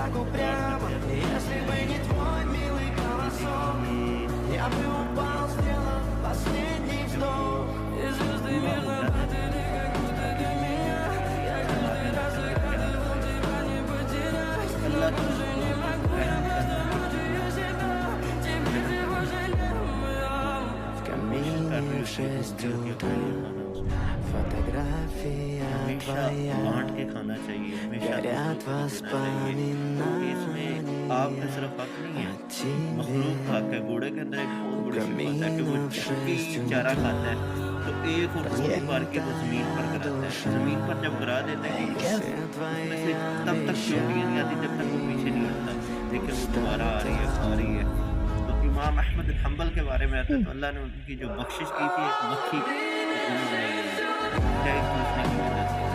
так упрямо. Если бы не твой милый голосок, я бы упал, сделав последний вздох. И звезды мирно платили, как будто для меня. Я каждый раз загадывал тебя не потерять, но тоже не могу я просто буду я себя. Теперь ты пожалел. В камине в 6 утра фотография твоя, बांट के खाना चाहिए, हमेशा горят क्योंकि इसमें आपने सिर्फ हक नहीं है, मखलूक का हक है। घोड़े के अंदर एक बहुत बड़ी सिफत है कि वो जब भी चारा खाता है तो एक और गोली मार के वो जमीन पर गिराता है। जमीन पर जब गिरा देता है उसमें से तब तक चोटियां नहीं आती जब तक वो पीछे नहीं हटता, लेकिन वो दोबारा आ रही है, आ रही है। तो इमाम अहमद बिन हंबल के बारे में आता है तो अल्लाह ने उनकी जो बख्शिश की थी एक मक्खी, क्या पूछने की वजह से